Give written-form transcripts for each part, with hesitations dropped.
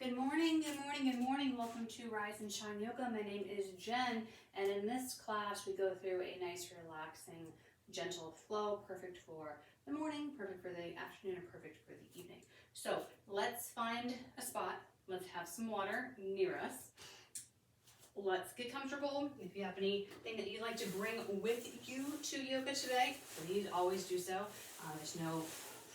Good morning, good morning, good morning. Welcome to Rise and Shine Yoga. My name is Jen, and in this class we go through a nice, relaxing, gentle flow, perfect for the morning, perfect for the afternoon, and perfect for the evening. So let's find a spot. Let's have some water near us. Let's get comfortable. If you have anything that you'd like to bring with you to yoga today, please always do so. There's no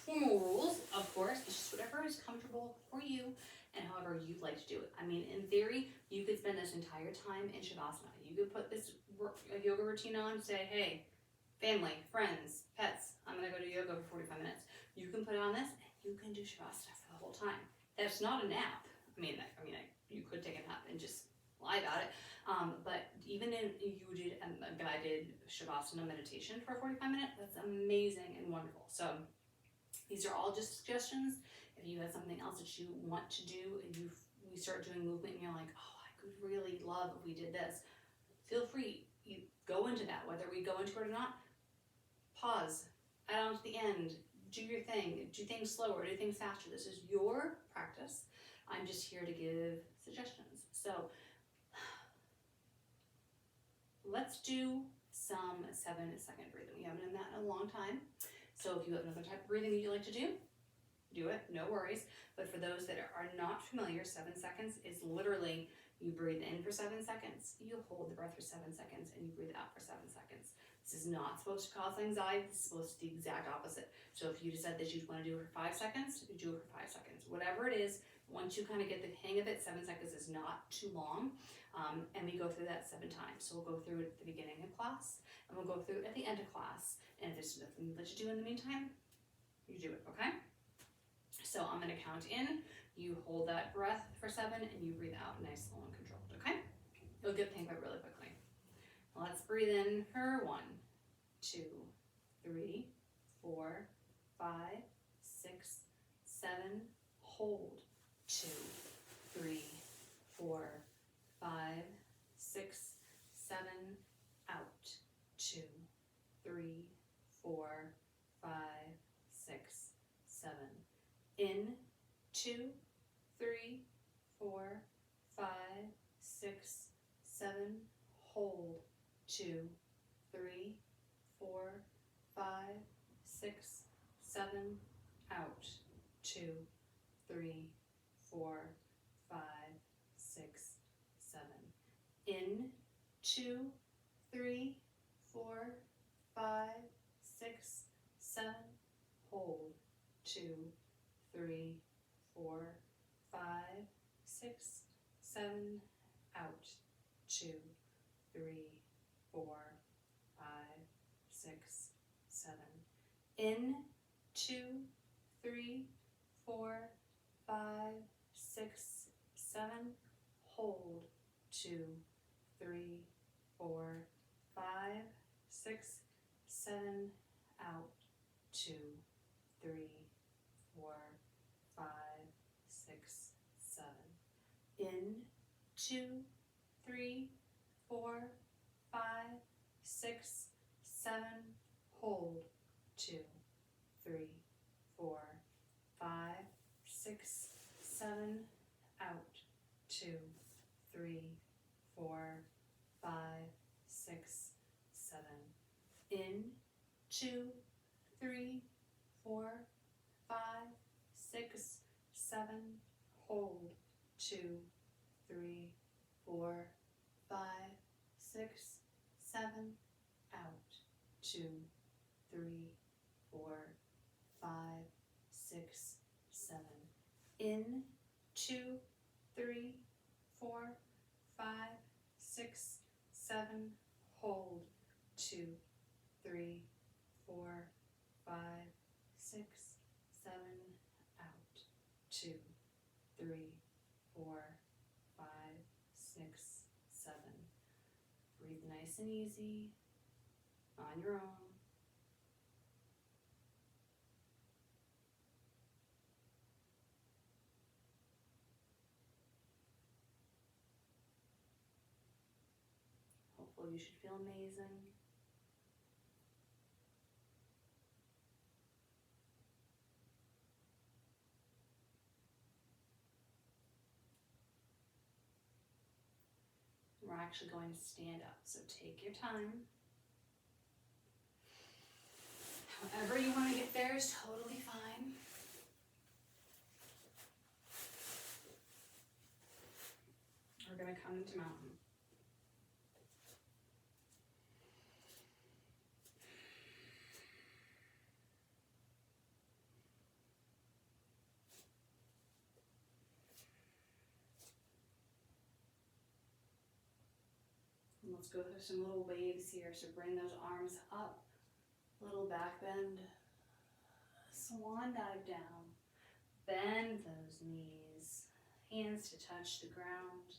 formal rules, of course. It's just whatever is comfortable for you and however you'd like to do it. I mean, in theory, you could spend this entire time in Shavasana. You could put this yoga routine on, say, hey, family, friends, pets, I'm gonna go to yoga for 45 minutes. You can put on this and you can do Shavasana for the whole time. That's not a nap. You could take a nap and just lie about it. But even if you did a guided Shavasana meditation for 45 minutes, that's amazing and wonderful. So these are all just suggestions. If you have something else that you want to do and we start doing movement and you're like, oh, I could really love if we did this, feel free. You go into that, whether we go into it or not. Pause, add on to the end, do your thing, do things slower, do things faster. This is your practice. I'm just here to give suggestions. So let's do some 7-second breathing. We haven't done that in a long time. So if you have another type of breathing that you like to do it, no worries. But for those that are not familiar, 7 seconds is literally you breathe in for 7 seconds, you hold the breath for 7 seconds, and you breathe out for 7 seconds. This is not supposed to cause anxiety. This is supposed to be the exact opposite. So if you decide that you want to do it for 5 seconds, you do it for 5 seconds. Whatever it is, once you kind of get the hang of it, 7 seconds is not too long. And we go through that 7 times. So we'll go through it at the beginning of class, and we'll go through it at the end of class. And if there's nothing that you do in the meantime, you do it, okay? So I'm gonna count in, you hold that breath for 7, and you breathe out nice, slow, and controlled, okay? You'll get the hang of it really quickly. Let's breathe in for 1, 2, 3, 4, 5, 6, 7, hold, 2, 3, 4, 5, 6, 7, out, 2, 3, 4, 5, 6, 7, in, 2, 3, 4, 5, 6, 7, hold, 2, 3, 4, 5, 6, 7, out, 2, 3, 4, 5, 6, 7, in, 2, 3, 4, 5, 6, 7, hold, 2, 3, 4, 5, 6, 7, out, 2, 3, 4, 5, 6, 7, in, 2, 3, 4, 5, 6, 7, hold, 2, 3, 4, 5, 6, 7, out, 2, 3, 4, 5, 6, 7, in, 2, 3, 4, 5, 6, 7, hold, 2, 3, 4, 5, 6, 7, out, 2, 3, 4, 5, 6, 7, in, 2, 3, 4, 5, 6, 7, hold, 2, 3, 4, 5, 6, 7, out, 2, 3, 4, 5, 6, 7, in, 2, 3, 4, 5, 6, 7, hold, 2, 3, 4, 5, 6, 7, out, 2, 3, 4, 5, 6, 7. Breathe nice and easy on your own. Hopefully you should feel amazing. we're actually going to stand up. So take your time. However you want to get there is totally fine. We're going to come into mountain. And let's go through some little waves here. So bring those arms up, little back bend, swan dive down, bend those knees, hands to touch the ground,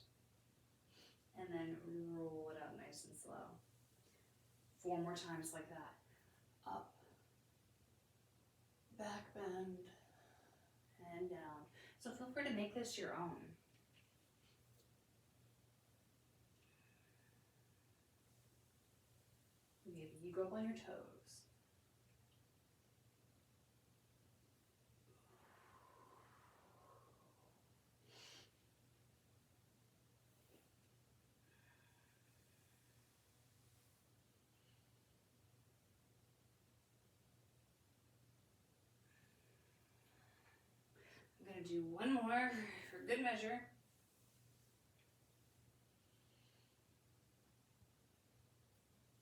and then roll it up nice and slow. 4 more times like that. Up, back bend, and down. So feel free to make this your own. Maybe you go up on your toes. I'm going to do one more for good measure.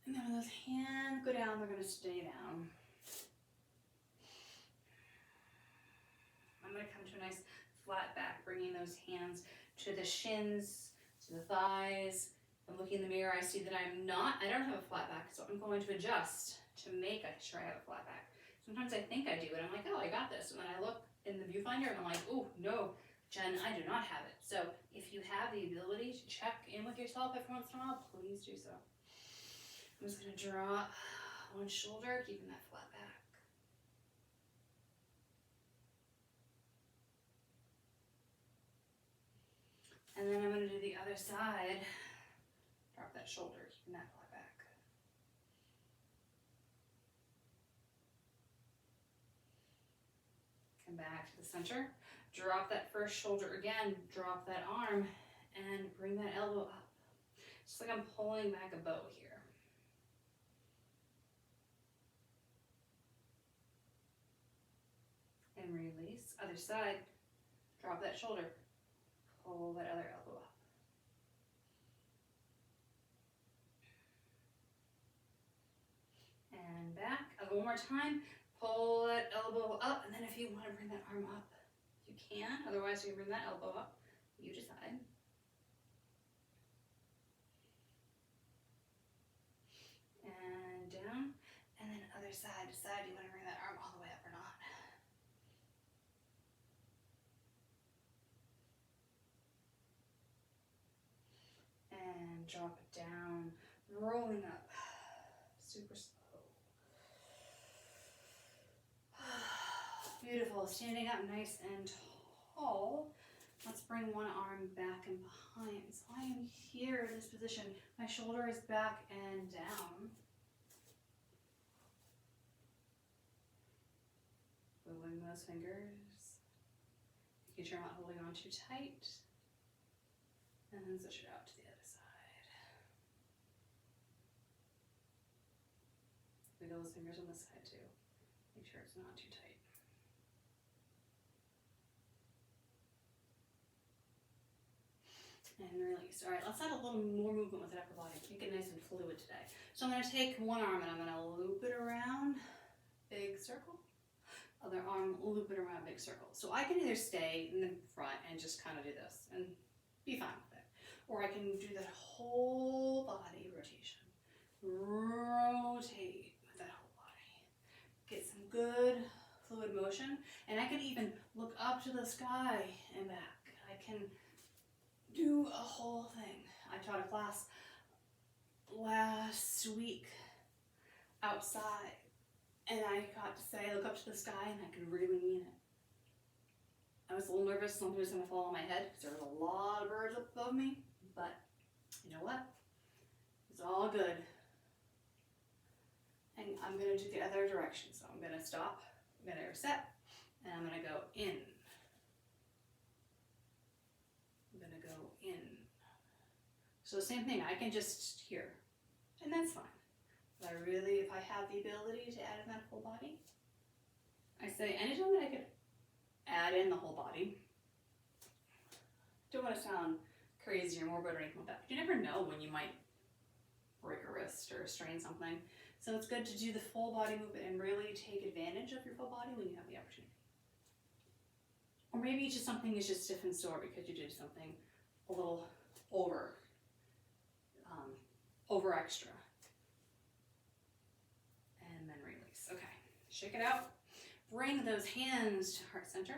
And then when those hands go down, they're going to stay down. I'm going to come to a nice flat back, bringing those hands to the shins, to the thighs. I'm looking in the mirror, I see that I don't have a flat back, so I'm going to adjust to make sure I have a flat back. Sometimes I think I do, and I'm like, oh, I got this. And then I look in the viewfinder, and I'm like, oh, no, Jen, I do not have it. So if you have the ability to check in with yourself every once in a while, please do so. I'm just going to drop one shoulder, keeping that flat back. And then I'm going to do the other side. Drop that shoulder, keeping that flat back. Come back to the center. Drop that first shoulder again. Drop that arm and bring that elbow up. Just like I'm pulling back a bow here. And release. Other side. Drop that shoulder. Pull that other elbow up. And back. I'll go one more time. Pull that elbow up, and then if you want to bring that arm up, you can. Otherwise, you can bring that elbow up. You decide. And down. And then other side. Decide you want to bring that arm all the way up or not. And drop it down. Rolling up. Super slow. Beautiful. Standing up nice and tall. Let's bring one arm back and behind. So I am here in this position. My shoulder is back and down. Wiggling those fingers. Making sure I'm not holding on too tight. And then switch it out to the other side. Wiggle those fingers on this side too. Make sure it's not too tight. And release. All right, let's add a little more movement with the upper body. Make it nice and fluid today. So I'm going to take one arm and I'm going to loop it around, big circle. Other arm, loop it around, big circle. So I can either stay in the front and just kind of do this and be fine with it. Or I can do that whole body rotation. Rotate with that whole body. Get some good fluid motion. And I can even look up to the sky and back. I can do a whole thing. I taught a class last week outside, and I got to say, look up to the sky, and I could really mean it. I was a little nervous something was going to fall on my head because there was a lot of birds up above me, but you know what? It's all good. And I'm going to do the other direction. So I'm going to stop, I'm going to reset, and I'm going to go in. I'm going to go in. So same thing, I can just here, and that's fine. But I really, if I have the ability to add in that whole body, I say anytime that I could add in the whole body, don't want to sound crazy or morbid or anything like that, but you never know when you might break a wrist or strain something. So it's good to do the full body movement and really take advantage of your full body when you have the opportunity. Or maybe it's just something is just stiff and sore because you did something a little over extra. And then release. Okay, shake it out. Bring those hands to heart center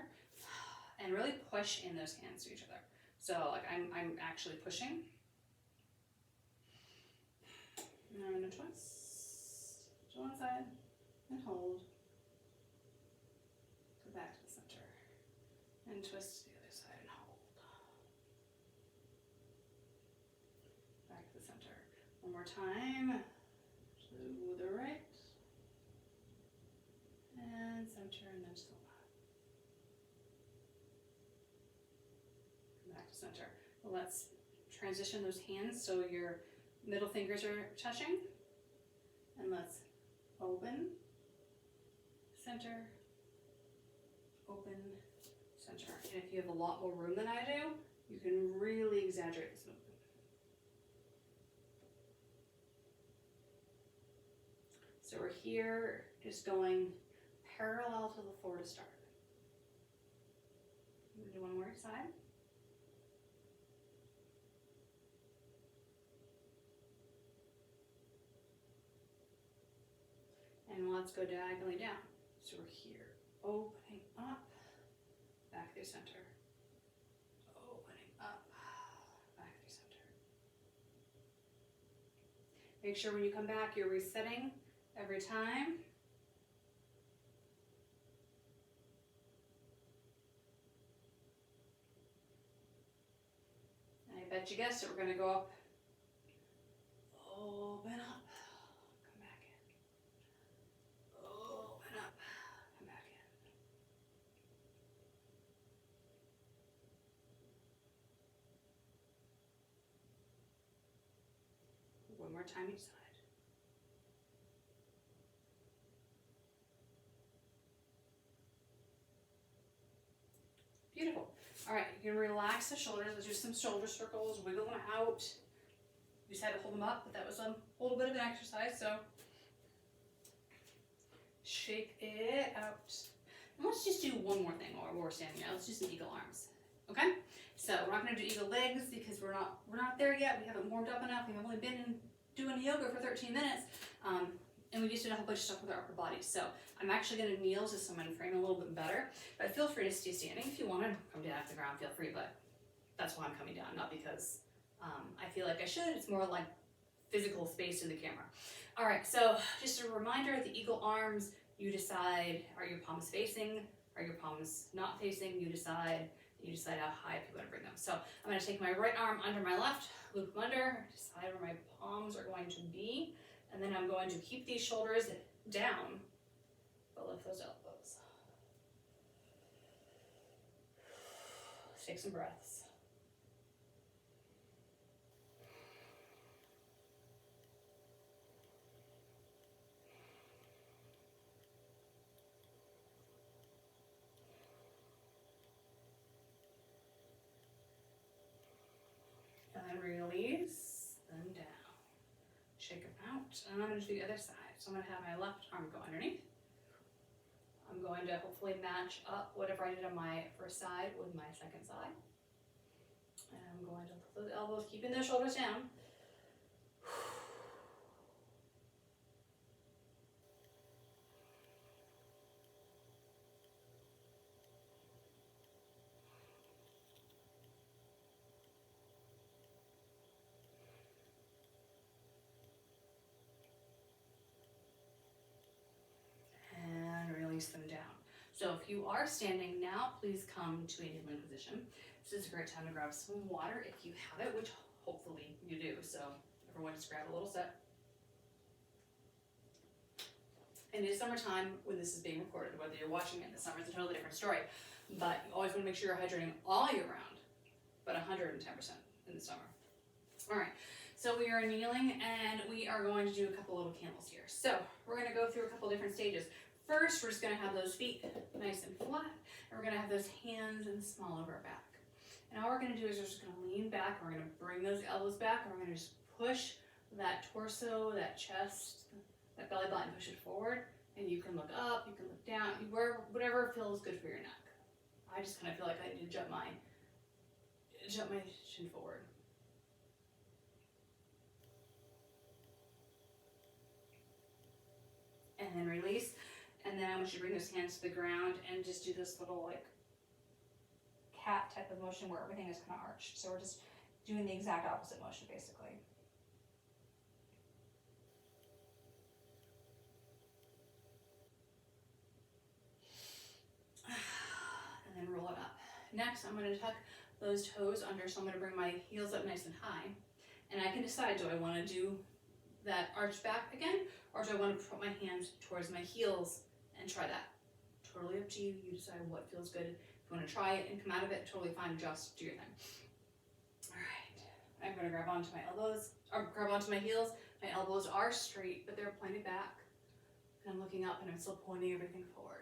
and really push in those hands to each other. So like I'm actually pushing. And I'm gonna twist to one side and hold. Go back to the center and twist to the other side and hold. Back to the center. One more time. To the right. And center and then to the left. Back to center. Well, let's transition those hands so your middle fingers are touching. And let's open, center, open, center. And if you have a lot more room than I do, you can really exaggerate this movement. So we're here just going parallel to the floor to start. I'm gonna do one more side. And let's go diagonally down. So we're here, opening up, back through center. Opening up, back through center. Make sure when you come back, you're resetting every time. And I bet you guessed it, we're gonna go up, open up. One more time each side. Beautiful. All right, you can relax the shoulders. Let's do some shoulder circles, wiggle them out. You just had to hold them up, but that was a little bit of an exercise, so shake it out. And let's just do one more thing while we're standing here. Let's do some eagle arms. Okay? So we're not gonna do eagle legs because we're not there yet. We haven't warmed up enough. We've only been doing yoga for 13 minutes. And we just did a whole bunch of stuff with our upper body. So I'm actually gonna kneel just so I'm gonna frame a little bit better. But feel free to stay standing. If you wanna come down to the ground, feel free, but that's why I'm coming down, not because I feel like I should. It's more like physical space in the camera. All right, so just a reminder, the eagle arms, you decide, are your palms facing? Are your palms not facing? You decide how high you want to bring them. So I'm gonna take my right arm under my left, loop them under, decide where my palms are going to be, and then I'm going to keep these shoulders down, but lift those elbows. Take some breaths. And then release them down. Shake them out. And I'm going to do the other side. So I'm going to have my left arm go underneath. I'm going to hopefully match up whatever I did on my first side with my second side. And I'm going to lift those elbows, keeping those shoulders down. Them down. So if you are standing now, please come to a kneeling position. This is a great time to grab some water if you have it, which hopefully you do. So everyone just grab a little sip. And it is summertime when this is being recorded. Whether you're watching it in the summer, it's a totally different story. But you always want to make sure you're hydrating all year round, but 110% in the summer. All right, so we are kneeling and we are going to do a couple little camels here. So we're going to go through a couple different stages. First, we're just going to have those feet nice and flat, and we're going to have those hands in the small of our back. And all we're going to do is we're just going to lean back, and we're going to bring those elbows back, and we're going to just push that torso, that chest, that belly button, push it forward. And you can look up, you can look down, whatever feels good for your neck. I just kind of feel like I need to jump my chin forward. And then release. And then I want you to bring those hands to the ground and just do this little like cat type of motion where everything is kind of arched. So we're just doing the exact opposite motion basically. And then roll it up. Next, I'm going to tuck those toes under, so I'm going to bring my heels up nice and high. And I can decide, do I want to do that arch back again, or do I want to put my hands towards my heels and try that? Totally up to you. You decide what feels good. If you want to try it and come out of it, totally fine. Just do your thing. All right. I'm going to grab onto my elbows, or grab onto my heels. My elbows are straight, but they're pointed back. And I'm looking up and I'm still pointing everything forward.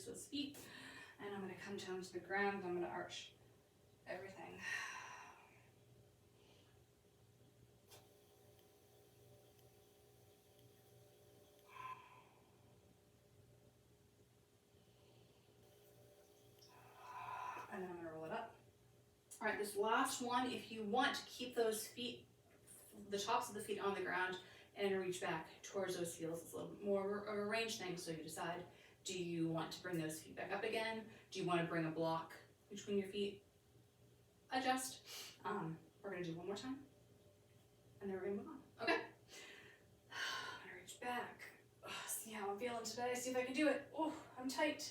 Those feet, and I'm going to come down to the ground. I'm going to arch everything. And then I'm going to roll it up. All right, this last one, if you want to keep those feet, the tops of the feet on the ground and reach back towards those heels, it's a little bit more of a range thing, so you decide. Do you want to bring those feet back up again? Do you want to bring a block between your feet? Adjust. We're going to do one more time. And then we're going to move on. Okay? I'm going to reach back. Oh, see how I'm feeling today. See if I can do it. Oh, I'm tight.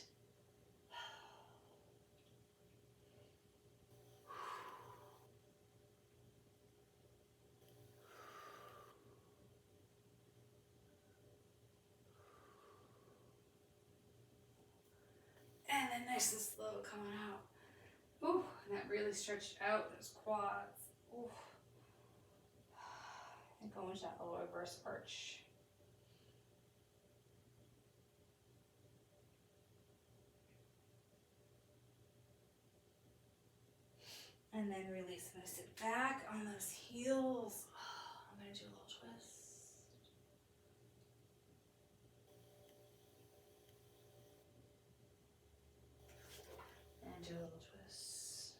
And then nice and slow coming out. Ooh, and that really stretched out those quads. Ooh. And go into that little reverse arch. And then release. I'm going to sit back on those heels. I'm going to do a little twist. And do a little twist.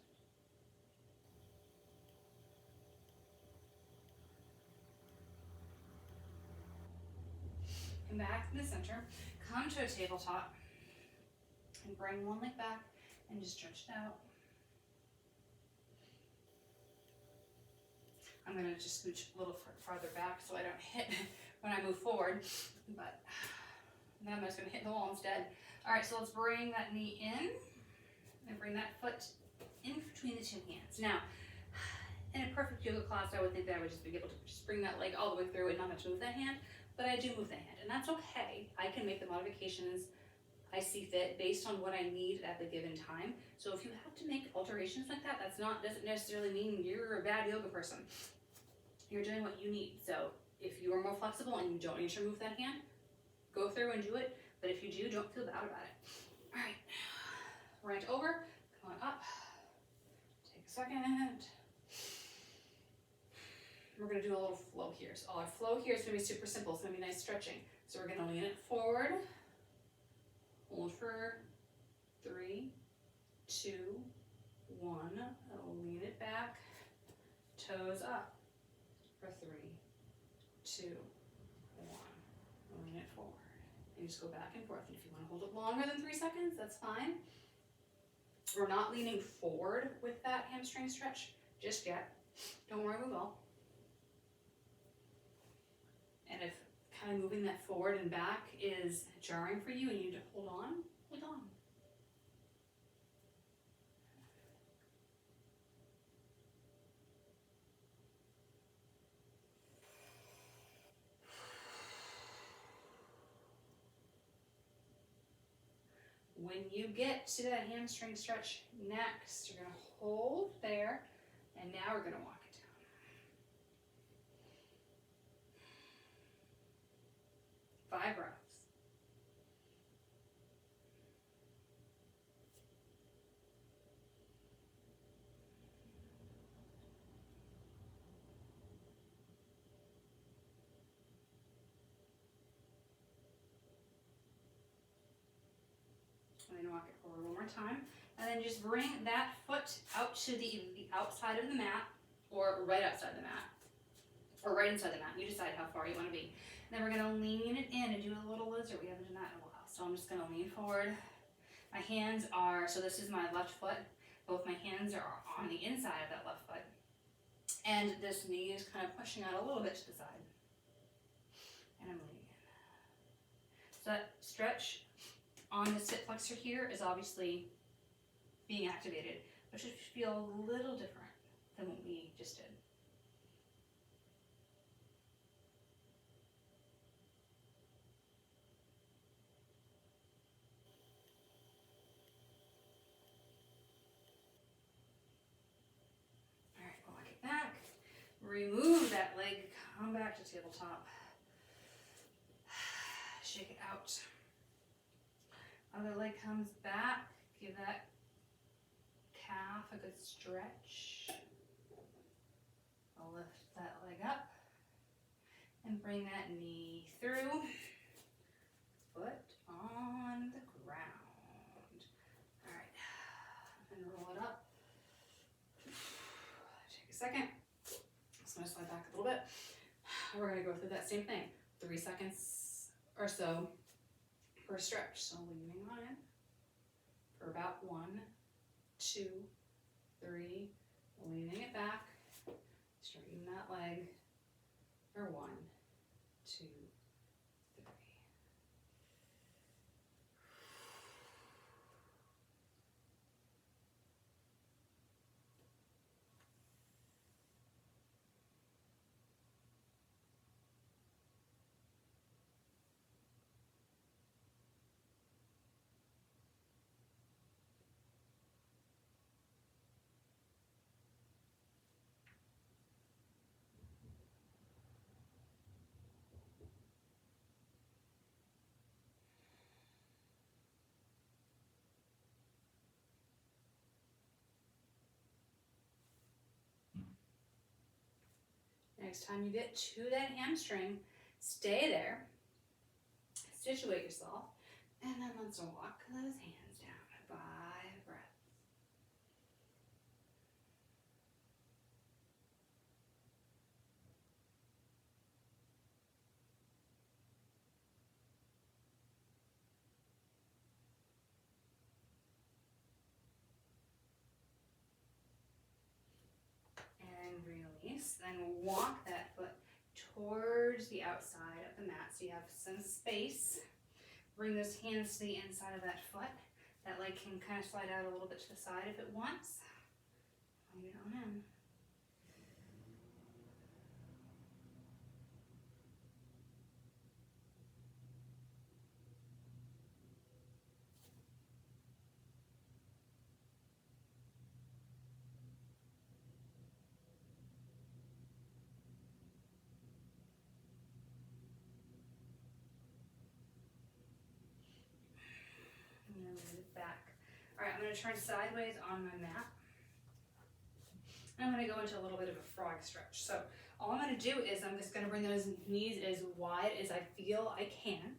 Come back to the center. Come to a tabletop. And bring one leg back and just stretch it out. I'm going to just scooch a little farther back so I don't hit when I move forward, but then I'm just going to hit the wall instead. All right, so let's bring that knee in and bring that foot in between the two hands. Now, in a perfect yoga class, I would think that I would just be able to just bring that leg all the way through and not have to move that hand, but I do move that hand, and that's okay. I can make the modifications I see fit based on what I need at the given time. So if you have to make alterations like that, doesn't necessarily mean you're a bad yoga person. You're doing what you need. So if you are more flexible and you don't need to move that hand, go through and do it. But if you do, don't feel bad about it. All right, right over, come on up. Take a second. We're gonna do a little flow here. So our flow here is gonna be super simple. It's gonna be nice stretching. So we're gonna lean it forward. Hold for 3, 2, 1. Lean it back. Toes up for 3, 2, 1. Lean it forward. And just go back and forth. And if you want to hold it longer than 3 seconds, that's fine. We're not leaning forward with that hamstring stretch just yet. Don't worry, we will. And if kind of moving that forward and back is jarring for you and you need to hold on, hold on. When you get to that hamstring stretch next, you're gonna hold there, and now we're gonna walk it down. 5 breaths. And then walk it forward one more time. And then just bring that foot out to the outside of the mat, or right outside the mat, or right inside the mat. You decide how far you want to be. And then we're going to lean it in and do a little lizard. We haven't done that in a while. So I'm just going to lean forward. My hands are, so this is my left foot. Both my hands are on the inside of that left foot. And this knee is kind of pushing out a little bit to the side. And I'm leaning in. So that stretch on the sit flexor here is obviously being activated, but should feel a little different than what we just did. All right, walk it back. Remove that leg, come back to tabletop. Shake it out. Other leg comes back, give that calf a good stretch. I'll lift that leg up and bring that knee through. Foot on the ground. All right, and roll it up. Take a second. Just gonna slide back a little bit. We're gonna go through that same thing. 3 seconds or so per stretch. So leaning on in for about 1, 2, 3, leaning it back, straighten that leg for 1, 2, 3. Next time you get to that hamstring, stay there, situate yourself, and then let's walk those hands down. 5 breaths. And release. Then walk that foot towards the outside of the mat so you have some space. Bring those hands to the inside of that foot. That leg can kind of slide out a little bit to the side if it wants. Lean it on in. And then move it back. All right, I'm going to turn sideways on my mat. I'm going to go into a little bit of a frog stretch. So all I'm going to do is I'm just going to bring those knees as wide as I feel I can.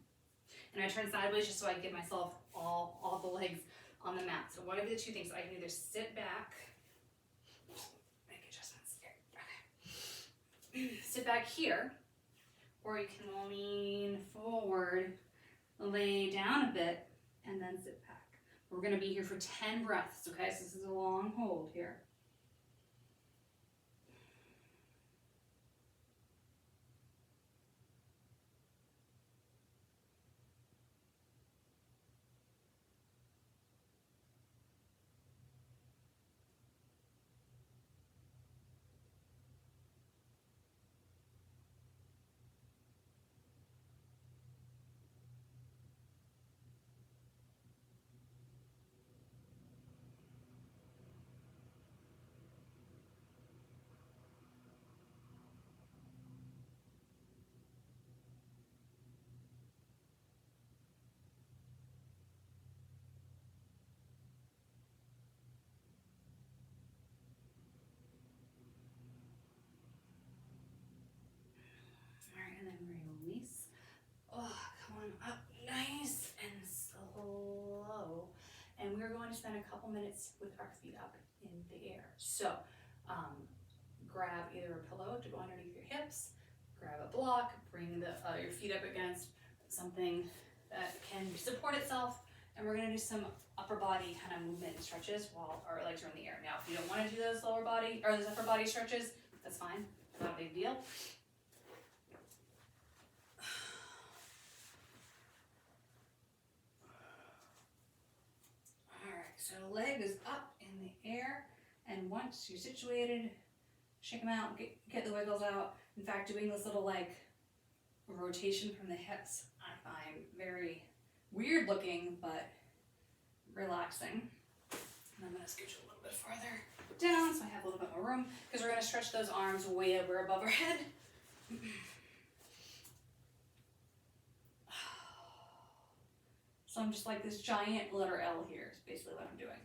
And I turn sideways just so I can get myself all the legs on the mat. So one of the two things, I can either sit back, make adjustments here. Okay. Sit back here, or you can lean forward, lay down a bit, and then sit back. We're going to be here for 10 breaths, okay? So this is a long hold here. and we're going to spend a couple minutes with our feet up in the air. So grab either a pillow to go underneath your hips, grab a block, bring your feet up against something that can support itself, and we're going to do some upper body kind of movement and stretches while our legs are in the air. Now, if you don't want to do those lower body or those upper body stretches, that's fine, not a big deal. Alright, so leg is up in the air, and once you're situated, shake them out, get the wiggles out. In fact, doing this little like rotation from the hips, I find very weird looking, but relaxing. And I'm going to scooch a little bit farther down so I have a little bit more room, because we're going to stretch those arms way over above our head. So I'm just like this giant letter L here is basically what I'm doing.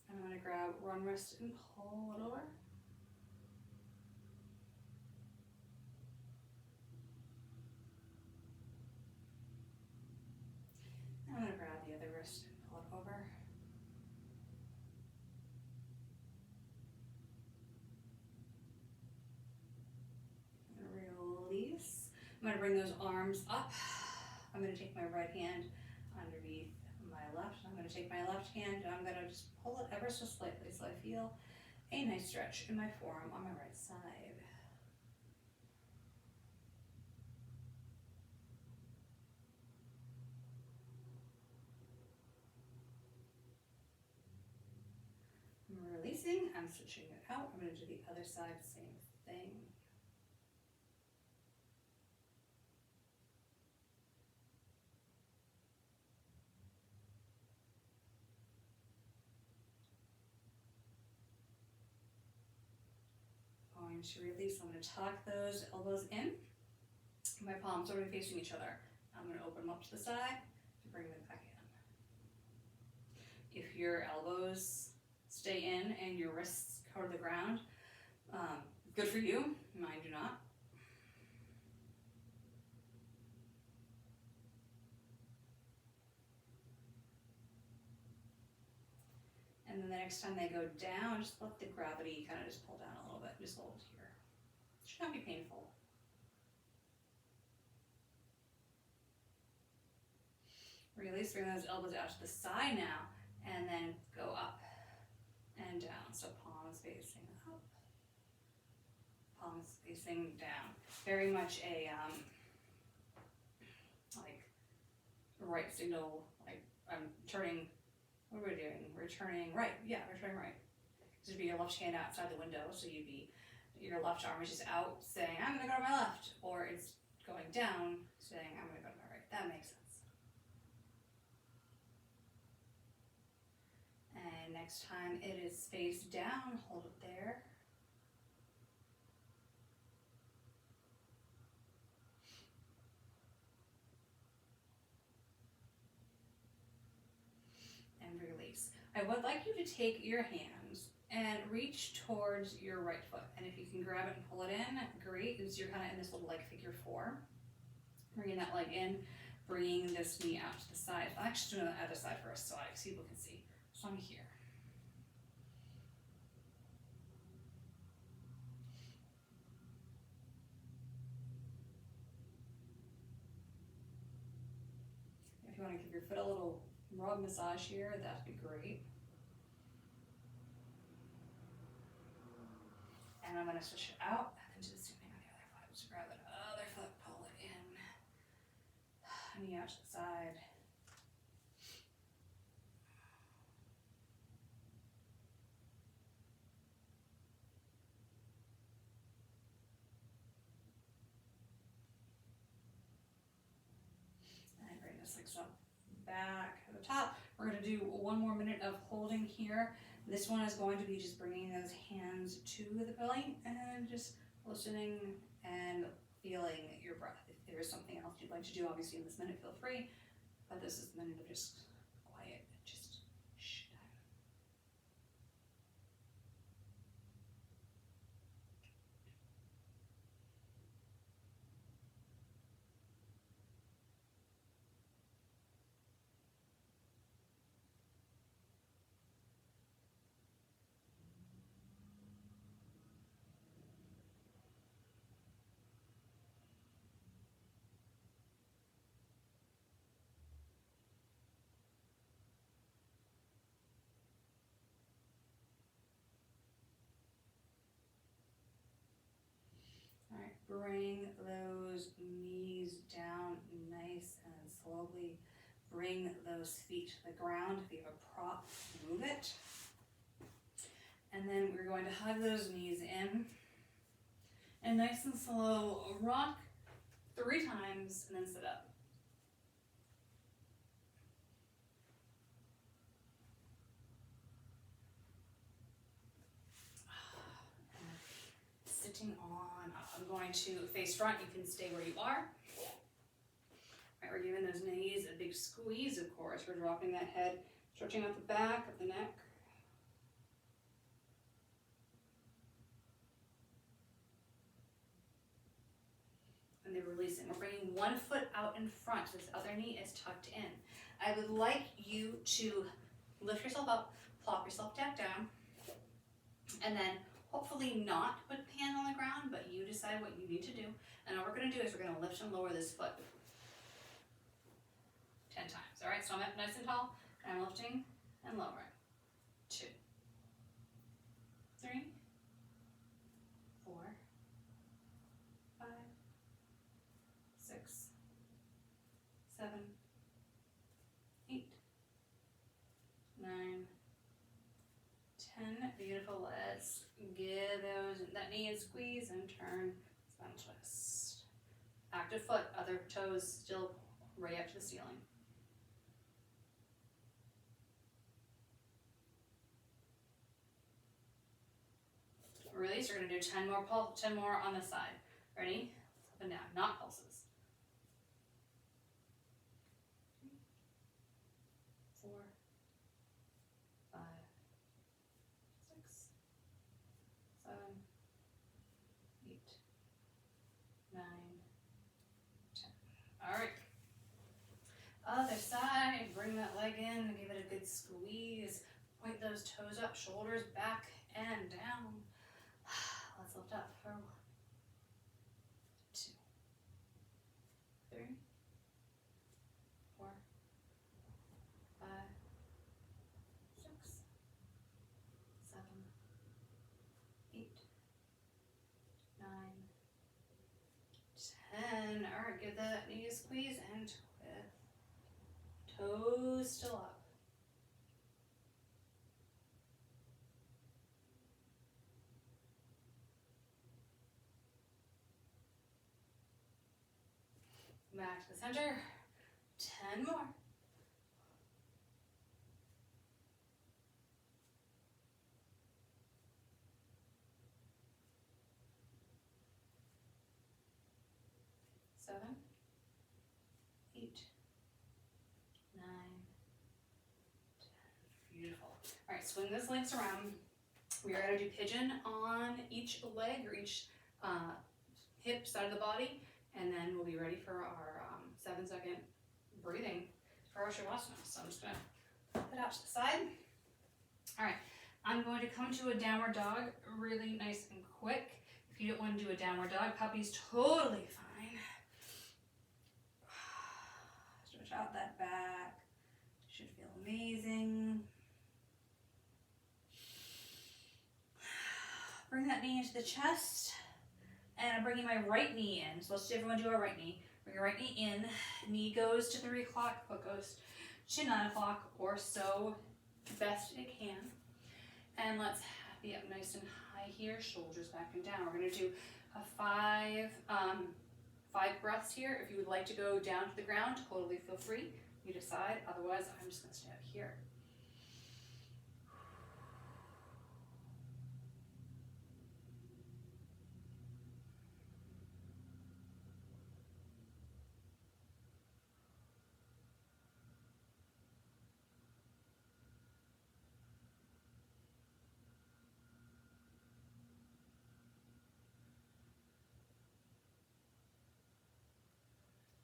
And I'm going to grab one wrist and pull it over. I'm going to grab the other wrist and pull it over. Release. I'm going to bring those arms up. I'm going to take my right hand underneath my left. I'm going to take my left hand and I'm going to just pull it ever so slightly so I feel a nice stretch in my forearm on my right side. I'm releasing. I'm switching it out. I'm going to do the other side, same thing. Going to release. I'm going to tuck those elbows in. My palms are facing each other. I'm going to open them up to the side to bring them back in. If your elbows stay in and your wrists cover the ground, good for you. Mine do not. And then the next time they go down, just let the gravity kind of just pull down a little bit. Just hold here. It should not be painful. Release, bring those elbows out to the side now, and then go up and down. So palms facing up, palms facing down. Very much a like right signal, like I'm turning, what are we doing? We're turning right, yeah, we're turning right. This would be your left hand outside the window, so you'd be, your left arm is just out saying, I'm gonna go to my left, or it's going down saying, I'm gonna go to my right. That makes sense. And next time it is face down, hold it there. And release. I would like you to take your hands and reach towards your right foot. And if you can grab it and pull it in, great, because you're kind of in this little like figure four. Bringing that leg in, bringing this knee out to the side. I'll actually do the other side first so people can see. So I'm here. If you want to give your foot a little rub massage here, that'd be great. And I'm going to switch it out and do the same thing on the other foot. Just grab that other foot, pull it in, knee out to the side. And bring the legs up back to the top. We're going to do 1 more minute of holding here. This one is going to be just bringing those hands to the belly and just listening and feeling your breath. If there is something else you'd like to do, obviously in this minute, feel free. But this is the minute of just quiet, just shh time. bring those knees down nice and slowly. Bring those feet to the ground. If you have a prop, move it. And then we're going to hug those knees in. And nice and slow, rock 3 times and then sit up. Sitting on, I'm going to face front. You can stay where you are. All right, we're giving those knees a big squeeze, of course. We're dropping that head, stretching out the back of the neck. And then releasing. We're bringing one foot out in front. This other knee is tucked in. I would like you to lift yourself up, plop yourself back down, and then hopefully not put hand on the ground, but you decide what you need to do. And all we're going to do is we're going to lift and lower this foot 10 times. All right, so I'm up nice and tall, and I'm lifting and lowering. 2, 3, 4, 5, 6, 7, 8, 9, 10. Beautiful. Let's give that knee a squeeze and turn spinal twist. Active foot, other toes still right up to the ceiling. Release. We're going to do 10 more on this side. Ready? Up and down, not pulses. 4, 5, 6, 7, 8, 9, 10. All right. Other side. Bring that leg in. Give it a good squeeze. Point those toes up. Shoulders back and down. Let's lift up for 1, 2, 3, 4, 5, 6, 7, 8, 9, 10. All right, give that knee a squeeze and twist. Toes still up. Back to the center. 10 more. Seven, 8, 9, 10. Beautiful. All right, swing those legs around. We are going to do pigeon on each leg or each hip side of the body. And then we'll be ready for our 7-second breathing for our Shavasana. So I'm just going to put it out to the side. All right, I'm going to come to a downward dog really nice and quick. If you don't want to do a downward dog, puppy's totally fine. Stretch out that back. Should feel amazing. Bring that knee into the chest. And I'm bringing my right knee in. So let's see everyone do our right knee. Bring your right knee in. Knee goes to 3 o'clock, foot goes to 9 o'clock or so, best it can. And let's be up nice and high here, shoulders back and down. We're going to do a 5 breaths here. If you would like to go down to the ground, totally feel free. You decide. Otherwise, I'm just going to stay up here.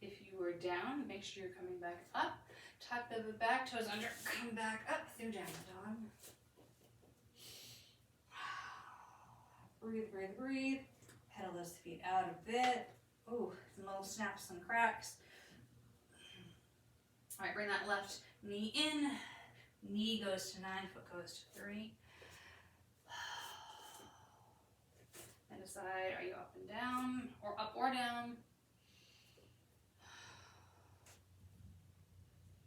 If you were down, make sure you're coming back up. Tuck the back toes under, come back up through downward dog. Breathe, breathe, breathe. Pedal those feet out a bit. Ooh, some little snaps and cracks. All right, bring that left knee in. Knee goes to 9, foot goes to 3. And a Decide, are you up and down, or up or down?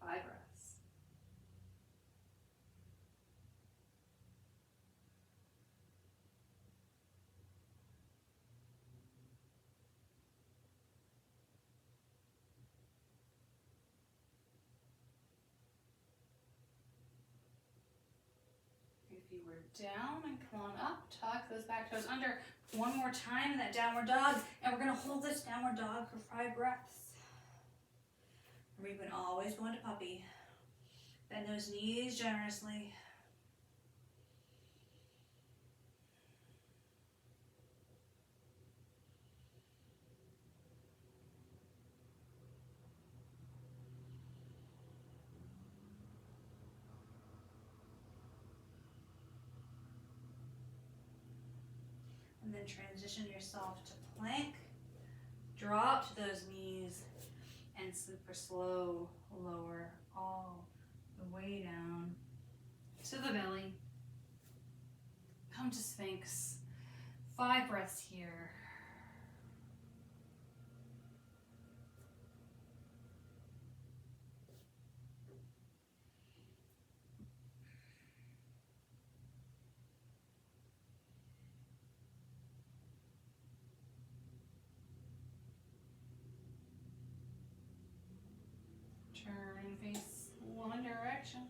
5 breaths. If you were down, and come on up, tuck those back toes under. One more time in that downward dog, and we're gonna hold this downward dog for 5 breaths. Remember, you can always go into puppy. Bend those knees generously. And then transition yourself to plank. Drop to those knees and super slow lower all the way down to the belly. Come to Sphinx. 5 breaths here. Turn and face one direction.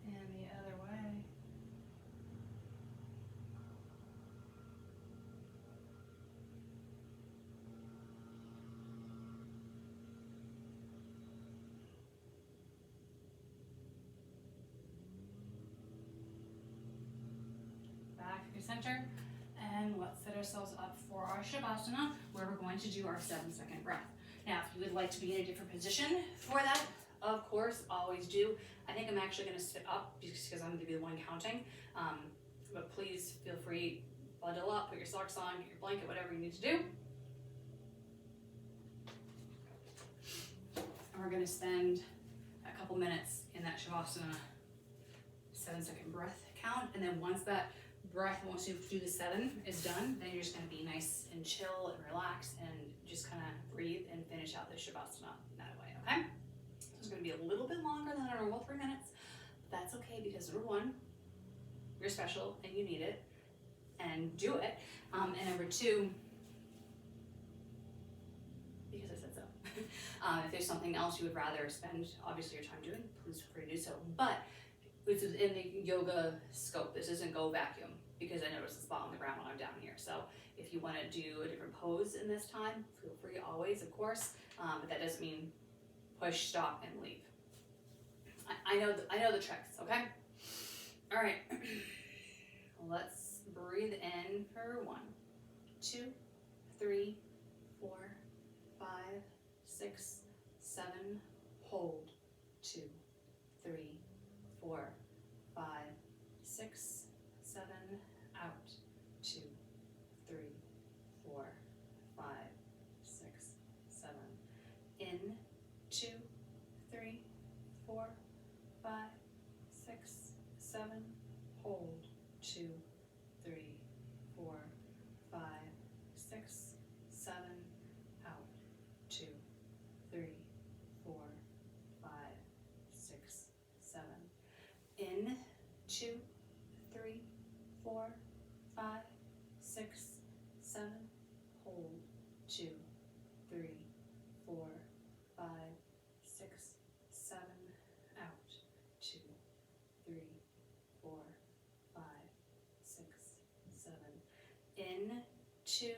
And the other way. Back to center, and let's set ourselves up for our Shavasana, where we're going to do our 7-second breath. Now, if you would like to be in a different position for that, of course, always do. I think I'm actually going to sit up just because I'm going to be the one counting, but please feel free, bundle up, put your socks on, get your blanket, whatever you need to do. And we're going to spend a couple minutes in that Shavasana 7-second breath count, and then once that breath, once you do the 7 is done, then you're just going to be nice and chill and relax and just kind of breathe and finish out the Shavasana that way, okay? So it's going to be a little bit longer than our normal 3 minutes, but that's okay because number 1, you're special and you need it, and do it. And number 2, because I said so. If there's something else you would rather spend, obviously, your time doing, please feel free to do so. But this is in the yoga scope. This isn't go vacuum, because I noticed a spot on the ground when I'm down here. So if you want to do a different pose in this time, feel free always, of course. But that doesn't mean push, stop, and leave. I know the tricks, okay? All right. Let's breathe in for 1, 2, 3, 4, 5, 6, 7. Hold. 2, 3, 4, 5, 6, 7. Out. 2, 3, 4, 5, 6, 7. In. 2, 3, 4, 5, 6, 7. Hold. 2, 3, 4, 5, 6, 7. Out. 2, 3, 4, 5, 6, 7. In. 2, 3, 4, 5, 6, 7. Hold. 2, 3, 4, 5, 6, 7. Out. 2, 3, 4, 5, 6, 7. In. 2,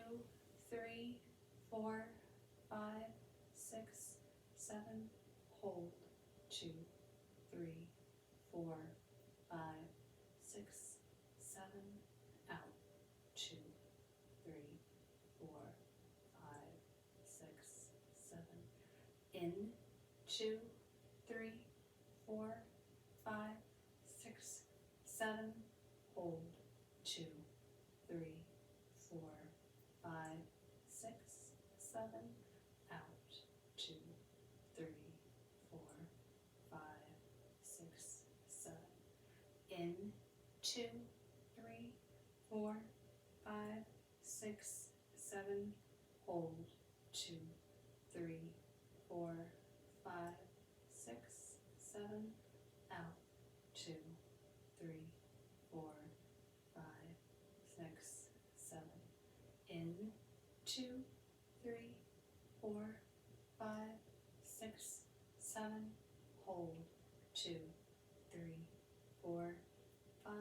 3, 4, 5, 6, 7. Hold. 2, 3, 4, 5, 6, 7. Out. 2, 3, 4, 5, 6, 7. In. 2, 3, 4, 5, 6, 7. Hold. 2, 3, 4, 5, 7, out, 2, 3, 4, 5, 6, 7, in, 2, 3, 4, 5, 6, 7, hold, 2, 3, 4, 5, 6, 7, out, 2, 3, 4, 5, 6, 7, in, 2, 3, 4, 5, 6, 7, hold, 2, 3, 4, 5,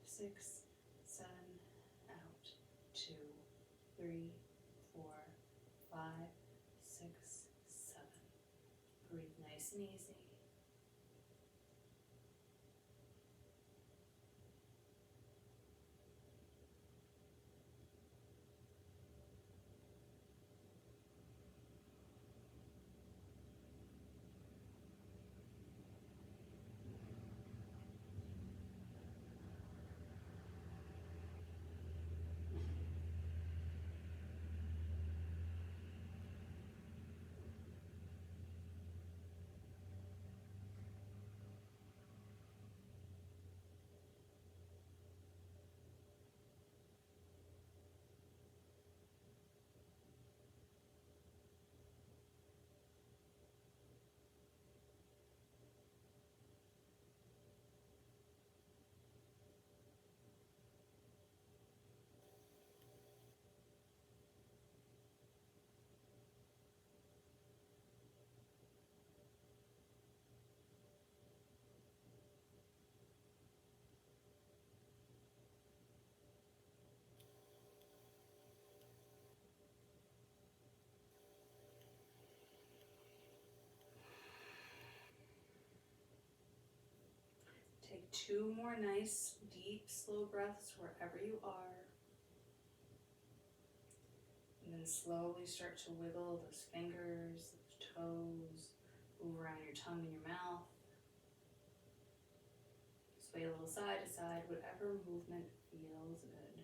6, 7, out, 2, 3, 4, 5, 6, 7. Breathe nice and easy. Take 2 more nice, deep, slow breaths wherever you are. And then slowly start to wiggle those fingers, those toes, move around your tongue and your mouth. Sway a little side to side, whatever movement feels good.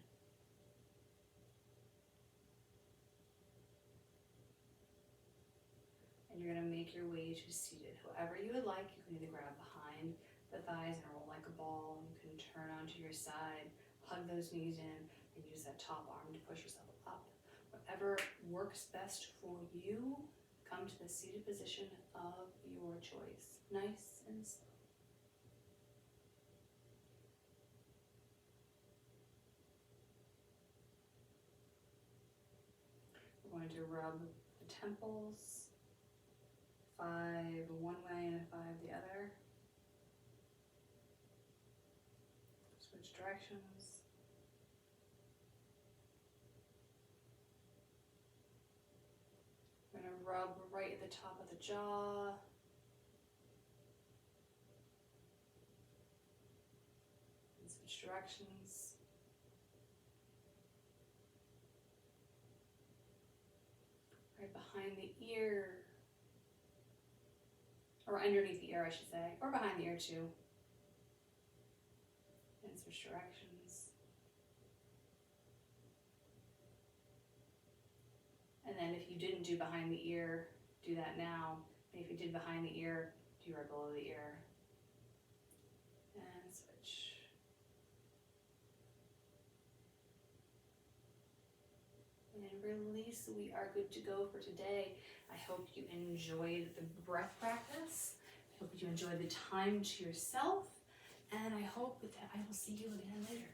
And you're going to make your way to seated. However you would like, you can either grab behind the thighs and roll like a ball. You can turn onto your side, hug those knees in, and use that top arm to push yourself up. Whatever works best for you, come to the seated position of your choice. Nice and slow. We're going to rub the temples, 5 one way and 5 the other. Switch directions. We're going to rub right at the top of the jaw. And switch directions. Right behind the ear. Or underneath the ear, I should say. Or behind the ear too. And switch directions. And then if you didn't do behind the ear, do that now. And if you did behind the ear, do right below the ear. And switch. And release. We are good to go for today. I hope you enjoyed the breath practice. I hope you enjoyed the time to yourself. And I hope that I will see you again later.